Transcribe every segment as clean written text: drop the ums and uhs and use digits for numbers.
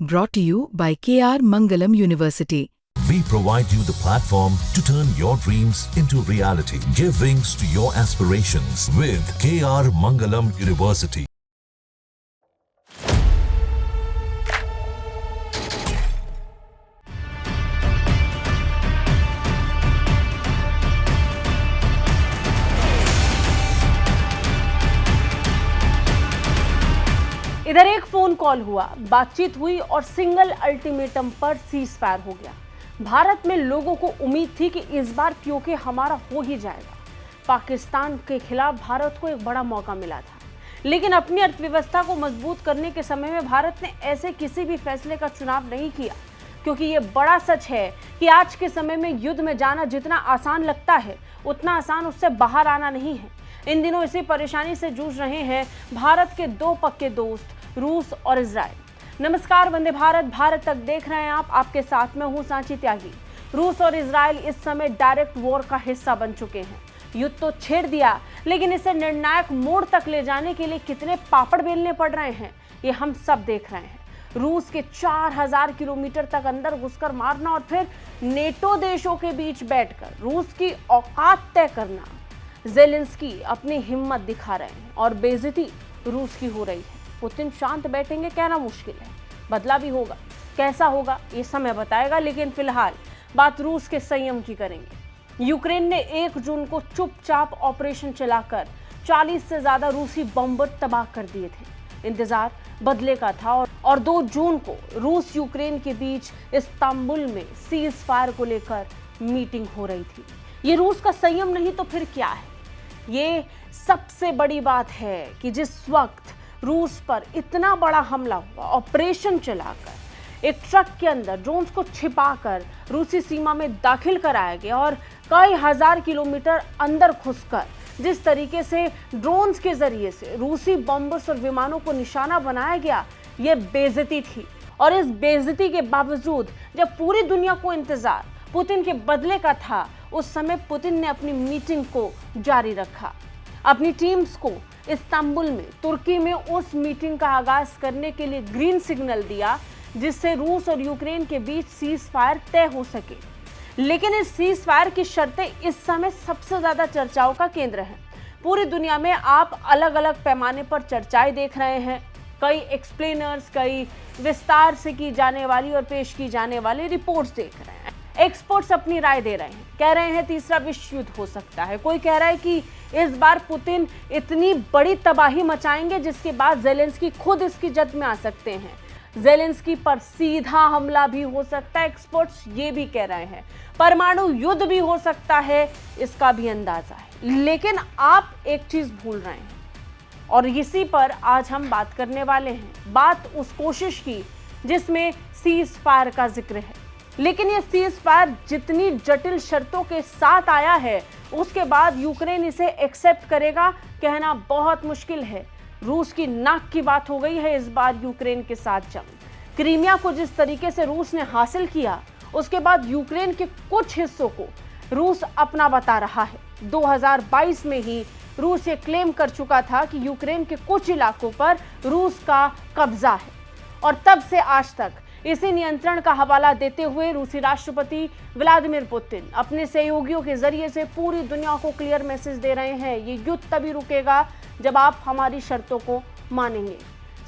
Brought to you by KR Mangalam University. We provide you the platform to turn your dreams into reality. Give wings to your aspirations with KR Mangalam University. इधर एक phone call हुआ, बातचीत हुई और single ultimatum पर cease fire हो गया। भारत में लोगों को उम्मीद थी कि इस बार पीओके हमारा हो ही जाएगा। पाकिस्तान के खिलाफ भारत को एक बड़ा मौका मिला था, लेकिन अपनी अर्थव्यवस्था को मजबूत करने के समय में भारत ने ऐसे किसी भी फैसले का चुनाव नहीं किया, क्योंकि ये बड़ा सच है कि आज के समय में युद्ध में जाना जितना आसान लगता है, उतना आसान उससे बाहर आना नहीं है। इन दिनों इसी परेशानी से जूझ रहे हैं भारत के दो पक्के दोस्त रूस और इजराइल। नमस्कार, वंदे भारत, भारत तक देख रहे हैं आप। आपके साथ में हूं सांची त्यागी। रूस और इजराइल इस समय डायरेक्ट वॉर का हिस्सा बन चुके हैं। युद्ध तो छेड़ दिया, लेकिन इसे निर्णायक मोड़ तक ले जाने के लिए कितने पापड़ बेलने पड़ रहे हैं, ये हम सब देख रहे हैं। रूस के 4000 किलोमीटर तक अंदर घुसकर मारना और फिर नेटो देशों के बीच बैठकर रूस की औकात तय करना। ज़ेलेंस्की अपनी हिम्मत दिखा रहे हैं और बेइज्जती रूस की हो रही है। पुतिन शांत बैठेंगे कहना मुश्किल है, बदला भी होगा। कैसा होगा ये समय बताएगा, लेकिन फिलहाल बात रूस के संयम की करेंगे। यूक्रेन ने 1 जून को चुपचाप ऑपरेशन चलाकर 40 से ज्यादा रूसी बम्बर तबाह कर दिए थे। इंतजार बदले का था और 2 जून को रूस यूक्रेन के बीच इस्तांबुल में सीज फायर को लेकर मीटिंग हो रही थी। ये रूस का संयम नहीं तो फिर क्या है? ये सबसे बड़ी बात है कि जिस वक्त रूस पर इतना बड़ा हमला हुआ, ऑपरेशन चलाकर एक ट्रक के अंदर ड्रोन्स को छिपाकर रूसी सीमा में दाखिल कराया गया और कई हजार किलोमीटर अंदर घुसकर जिस तरीके से ड्रोन्स के जरिए से रूसी बॉम्बर्स और विमानों को निशाना बनाया गया, ये बेइज्जती थी। और इस बेइज्जती के बावजूद जब पूरी दुनिया को इंतजार पुतिन के बदले का था, उस समय पुतिन ने अपनी मीटिंग को जारी रखा। अपनी टीम्स को इस्तांबुल में, तुर्की में उस मीटिंग का आगाज करने के लिए ग्रीन सिग्नल दिया, जिससे रूस और यूक्रेन के बीच सीज फायर तय हो सके। लेकिन इस सीज फायर की शर्तें इस समय सबसे ज्यादा चर्चाओं का केंद्र है। पूरी दुनिया में आप अलग अलग पैमाने पर चर्चाएं देख रहे हैं। कई एक्सप्लेनर्स, कई विस्तार से की जाने वाली और पेश की जाने वाली रिपोर्ट्स देख रहे हैं। एक्सपर्ट्स अपनी राय दे रहे हैं, कह रहे हैं तीसरा विश्व युद्ध हो सकता है। कोई कह रहा है कि इस बार पुतिन इतनी बड़ी तबाही मचाएंगे जिसके बाद ज़ेलेंस्की खुद इसकी जद में आ सकते हैं। ज़ेलेंस्की पर सीधा हमला भी हो सकता है, एक्सपर्ट्स ये भी कह रहे हैं। परमाणु युद्ध भी हो सकता है, इसका भी अंदाजा है। लेकिन आप एक चीज भूल रहे हैं और इसी पर आज हम बात करने वाले हैं। बात उस कोशिश की जिसमें सीज फायर का जिक्र है। लेकिन ये सीज फायर जितनी जटिल शर्तों के साथ आया है, उसके बाद यूक्रेन इसे एक्सेप्ट करेगा कहना बहुत मुश्किल है। रूस की नाक की बात हो गई है इस बार यूक्रेन के साथ जंग। क्रीमिया को जिस तरीके से रूस ने हासिल किया, उसके बाद यूक्रेन के कुछ हिस्सों को रूस अपना बता रहा है। 2022 में ही रूस ये क्लेम कर चुका था कि यूक्रेन के कुछ इलाकों पर रूस का कब्जा है और तब से आज तक इसी नियंत्रण का हवाला देते हुए रूसी राष्ट्रपति व्लादिमीर पुतिन अपने सहयोगियों के जरिए से पूरी दुनिया को क्लियर मैसेज दे रहे हैं, ये युद्ध तभी रुकेगा जब आप हमारी शर्तों को मानेंगे।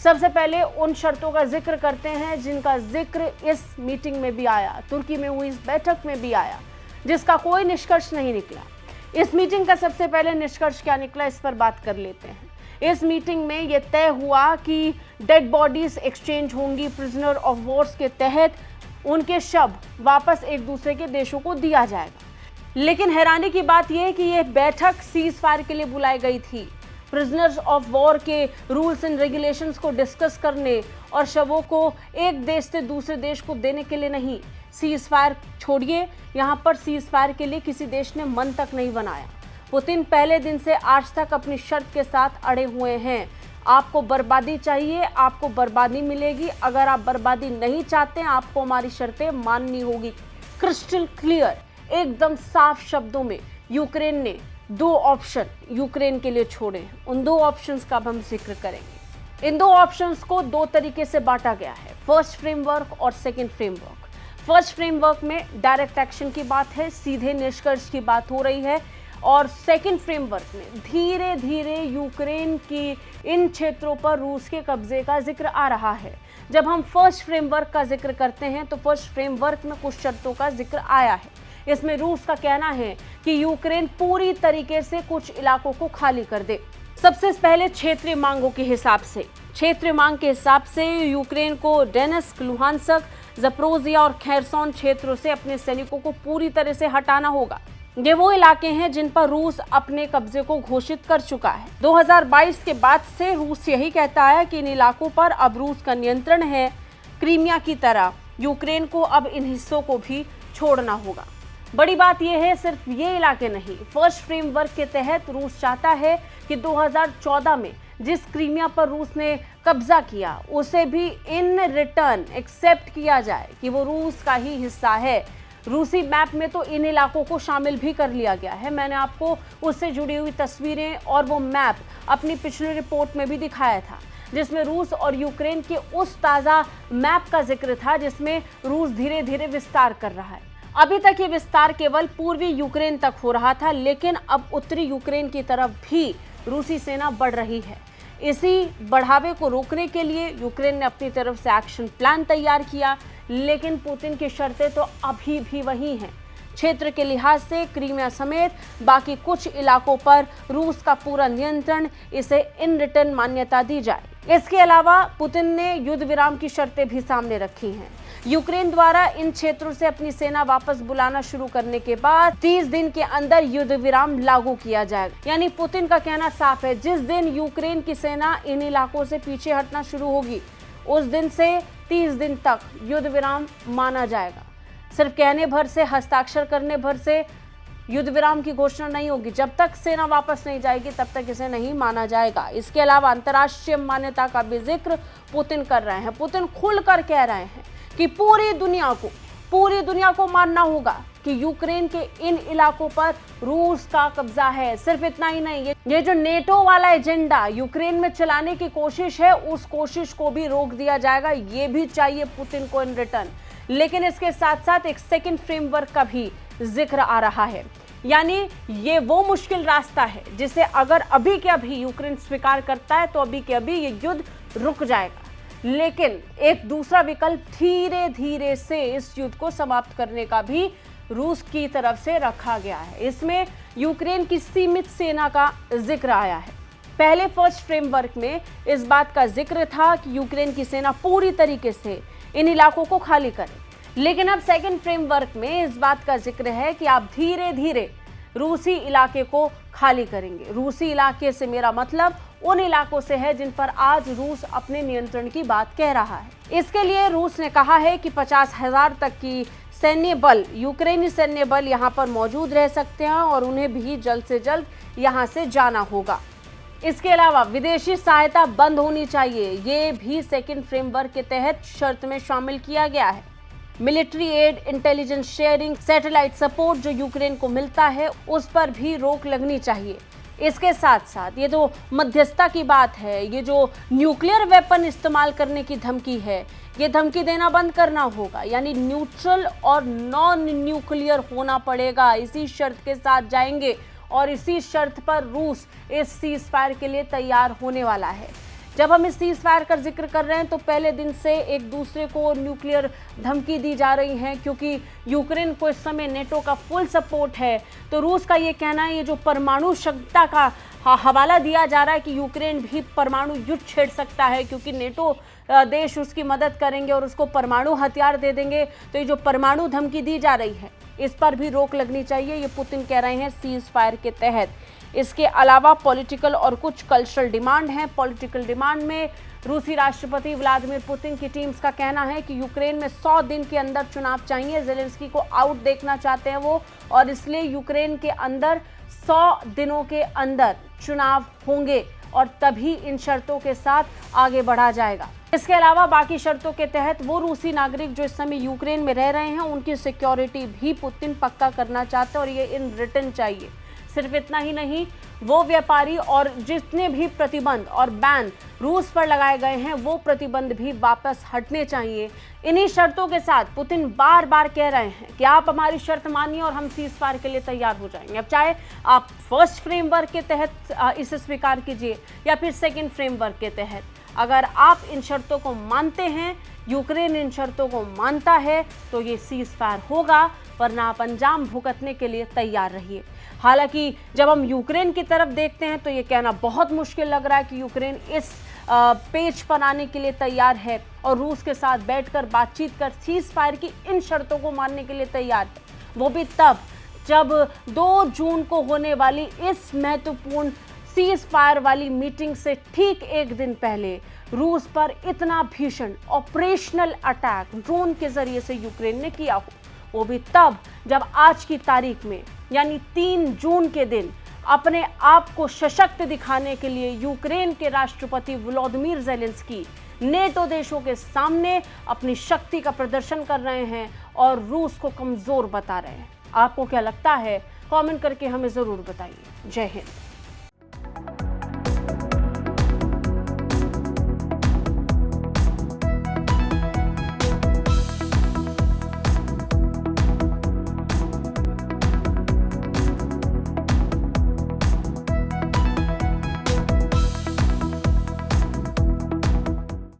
सबसे पहले उन शर्तों का जिक्र करते हैं जिनका जिक्र इस मीटिंग में भी आया, तुर्की में हुई इस बैठक में भी आया, जिसका कोई निष्कर्ष नहीं निकला। इस मीटिंग का सबसे पहले निष्कर्ष क्या निकला, इस पर बात कर लेते हैं। इस मीटिंग में यह तय हुआ कि डेड बॉडीज एक्सचेंज होंगी। प्रिजनर ऑफ वॉर्स के तहत उनके शव वापस एक दूसरे के देशों को दिया जाएगा। लेकिन हैरानी की बात यह है कि यह बैठक सीज फायर के लिए बुलाई गई थी, प्रिजनर्स ऑफ वॉर के रूल्स एंड रेगुलेशंस को डिस्कस करने और शवों को एक देश से दूसरे देश को देने के लिए नहीं। सीज फायर छोड़िए, यहाँ पर सीज फायर के लिए किसी देश ने मन तक नहीं बनाया। पुतिन पहले दिन से आज तक अपनी शर्त के साथ अड़े हुए हैं। आपको बर्बादी चाहिए, आपको बर्बादी मिलेगी। अगर आप बर्बादी नहीं चाहते, आपको हमारी शर्तें माननी होगी। क्रिस्टल क्लियर, एकदम साफ शब्दों में यूक्रेन ने 2 ऑप्शन यूक्रेन के लिए छोड़े हैं। उन 2 ऑप्शंस का अब हम जिक्र करेंगे। इन दो ऑप्शंस को दो तरीके से बांटा गया है, फर्स्ट फ्रेमवर्क और सेकंड फ्रेमवर्क। फर्स्ट फ्रेमवर्क में डायरेक्ट एक्शन की बात है, सीधे निष्कर्ष की बात हो रही है, और सेकंड फ्रेमवर्क में धीरे धीरे यूक्रेन की इन क्षेत्रों पर रूस के कब्जे का जिक्र आ रहा है। जब हम फर्स्ट फ्रेमवर्क का जिक्र करते हैं तो फर्स्ट फ्रेमवर्क में कुछ शर्तों का जिक्र आया है। इसमें रूस का कहना है कि यूक्रेन पूरी तरीके से कुछ इलाकों को खाली कर दे। सबसे पहले क्षेत्रीय मांगों के हिसाब से, क्षेत्रीय मांग के हिसाब से यूक्रेन को डोनेत्स्क, लुहांस्क, ज़पोरिज़िया और खेरसोन क्षेत्रों से अपने सैनिकों को पूरी तरह से हटाना होगा। ये वो इलाके हैं जिन पर रूस अपने कब्जे को घोषित कर चुका है। 2022 के बाद से रूस यही कहता है कि इन इलाकों पर अब रूस का नियंत्रण है। क्रीमिया की तरह यूक्रेन को अब इन हिस्सों को भी छोड़ना होगा। बड़ी बात यह है, सिर्फ ये इलाके नहीं, फर्स्ट फ्रेमवर्क के तहत रूस चाहता है कि 2014 में जिस क्रीमिया पर रूस ने कब्जा किया उसे भी इन रिटर्न एक्सेप्ट किया जाए कि वो रूस का ही हिस्सा है। रूसी मैप में तो इन इलाकों को शामिल भी कर लिया गया है। मैंने आपको उससे जुड़ी हुई तस्वीरें और वो मैप अपनी पिछली रिपोर्ट में भी दिखाया था, जिसमें रूस और यूक्रेन के उस ताज़ा मैप का जिक्र था जिसमें रूस धीरे धीरे विस्तार कर रहा है। अभी तक ये विस्तार केवल पूर्वी यूक्रेन तक हो रहा था, लेकिन अब उत्तरी यूक्रेन की तरफ भी रूसी सेना बढ़ रही है। इसी बढ़ावे को रोकने के लिए यूक्रेन ने अपनी तरफ से एक्शन प्लान तैयार किया, लेकिन पुतिन की शर्तें तो अभी भी वही हैं। क्षेत्र के लिहाज से क्रीमिया समेत बाकी कुछ इलाकों पर रूस का पूरा नियंत्रण, इसे इन रिटर्न मान्यता दी जाए। इसके अलावा पुतिन ने युद्ध विराम की शर्तें भी सामने रखी हैं। यूक्रेन द्वारा इन क्षेत्रों से अपनी सेना वापस बुलाना शुरू करने के बाद 30 दिन के अंदर युद्ध विराम लागू किया जाएगा। यानी पुतिन का कहना साफ है, जिस दिन यूक्रेन की सेना इन इलाकों से पीछे हटना शुरू होगी उस दिन से 30 दिन तक युद्ध विराम माना जाएगा। सिर्फ कहने भर से, हस्ताक्षर करने भर से युद्ध विराम की घोषणा नहीं होगी। जब तक सेना वापस नहीं जाएगी तब तक इसे नहीं माना जाएगा। इसके अलावा अंतर्राष्ट्रीय मान्यता का भी जिक्र पुतिन कर रहे हैं। पुतिन खुलकर कह रहे हैं कि पूरी दुनिया को मानना होगा कि यूक्रेन के इन इलाकों पर रूस का कब्जा है। सिर्फ इतना ही नहीं, ये जो नेटो वाला एजेंडा यूक्रेन में चलाने की कोशिश है, उस कोशिश को भी रोक दिया जाएगा। ये भी चाहिए पुतिन को इन रिटर्न। लेकिन इसके साथ साथ एक सेकंड फ्रेमवर्क का भी जिक्र आ रहा है। यानी ये वो मुश्किल रास्ता है जिसे अगर अभी के अभी यूक्रेन स्वीकार करता है तो अभी के अभी ये युद्ध रुक जाएगा। लेकिन एक दूसरा विकल्प धीरे धीरे से इस युद्ध को समाप्त करने का भी रूस की तरफ से रखा गया है। इसमें यूक्रेन की सीमित सेना का जिक्र आया है। पहले फर्स्ट फ्रेमवर्क में इस बात का जिक्र था कि यूक्रेन की सेना पूरी तरीके से इन इलाकों को खाली करे, लेकिन अब सेकंड फ्रेमवर्क में इस बात का जिक्र है कि आप धीरे धीरे रूसी इलाके को खाली करेंगे। रूसी इलाके से मेरा मतलब उन इलाकों से है जिन पर आज रूस अपने नियंत्रण की बात कह रहा है। इसके लिए रूस ने कहा है कि 50,000 तक की सैन्य बल, यूक्रेनी सैन्य बल यहाँ पर मौजूद रह सकते हैं और उन्हें भी जल्द से जल्द यहाँ से जाना होगा। इसके अलावा विदेशी सहायता बंद होनी चाहिए, ये भी सेकंड फ्रेमवर्क के तहत शर्त में शामिल किया गया है। Military add, intelligence sharing, satellite support जो यूक्रेन को मिलता है उस पर भी रोक लगनी चाहिए। इसके साथ साथ ये जो मध्यस्थता की बात है, ये जो न्यूक्लियर वेपन इस्तेमाल करने की धमकी है, ये धमकी देना बंद करना होगा। यानी न्यूट्रल और नॉन न्यूक्लियर होना पड़ेगा। इसी शर्त के साथ जाएंगे और इसी शर्त पर रूस इस सीज फायर के लिए तैयार होने वाला है। जब हम इस सीज फायर का जिक्र कर रहे हैं तो पहले दिन से एक दूसरे को न्यूक्लियर धमकी दी जा रही है, क्योंकि यूक्रेन को इस समय नेटो का फुल सपोर्ट है। तो रूस का ये कहना है, ये जो परमाणु क्षमता का हवाला दिया जा रहा है कि यूक्रेन भी परमाणु युद्ध छेड़ सकता है क्योंकि नेटो देश उसकी मदद करेंगे और उसको परमाणु हथियार दे देंगे। तो ये जो परमाणु धमकी दी जा रही है इस पर भी रोक लगनी चाहिए, ये पुतिन कह रहे हैं सीज फायर के तहत। इसके अलावा पॉलिटिकल और कुछ कल्चरल डिमांड हैं। पॉलिटिकल डिमांड में रूसी राष्ट्रपति व्लादिमीर पुतिन की टीम्स का कहना है कि यूक्रेन में 100 दिन के अंदर चुनाव चाहिए। ज़ेलेंस्की को आउट देखना चाहते हैं वो, और इसलिए यूक्रेन के अंदर 100 दिनों के अंदर चुनाव होंगे और तभी इन शर्तों के साथ आगे बढ़ा जाएगा। इसके अलावा बाकी शर्तों के तहत वो रूसी नागरिक जो इस समय यूक्रेन में रह रहे हैं उनकी सिक्योरिटी भी पुतिन पक्का करना चाहते हैं और ये इन रिटर्न चाहिए। सिर्फ इतना ही नहीं, वो व्यापारी और जितने भी प्रतिबंध और बैन रूस पर लगाए गए हैं वो प्रतिबंध भी वापस हटने चाहिए। इन्हीं शर्तों के साथ पुतिन बार बार कह रहे हैं कि आप हमारी शर्त मानिए और हम सीज फायर के लिए तैयार हो जाएंगे। अब चाहे आप फर्स्ट फ्रेमवर्क के तहत इसे स्वीकार कीजिए या फिर सेकेंड फ्रेमवर्क के तहत, अगर आप इन शर्तों को मानते हैं, यूक्रेन इन शर्तों को मानता है, तो ये सीज फायर होगा, वरना आप अंजाम भुगतने के लिए तैयार रहिए। हालांकि जब हम यूक्रेन की तरफ देखते हैं तो ये कहना बहुत मुश्किल लग रहा है कि यूक्रेन इस पेच पर आने के लिए तैयार है और रूस के साथ बैठकर बातचीत कर सीज फायर की इन शर्तों को मानने के लिए तैयार है, वो भी तब जब 2 जून को होने वाली इस महत्वपूर्ण सीज फायर वाली मीटिंग से ठीक एक दिन पहले रूस पर इतना भीषण ऑपरेशनल अटैक ड्रोन के जरिए से यूक्रेन ने किया हो, वो भी तब जब आज की तारीख में यानी 3 जून के दिन अपने आप को सशक्त दिखाने के लिए यूक्रेन के राष्ट्रपति व्लादिमीर ज़ेलेंस्की नेटो देशों के सामने अपनी शक्ति का प्रदर्शन कर रहे हैं और रूस को कमजोर बता रहे हैं। आपको क्या लगता है? कमेंट करके हमें जरूर बताइए। जय हिंद।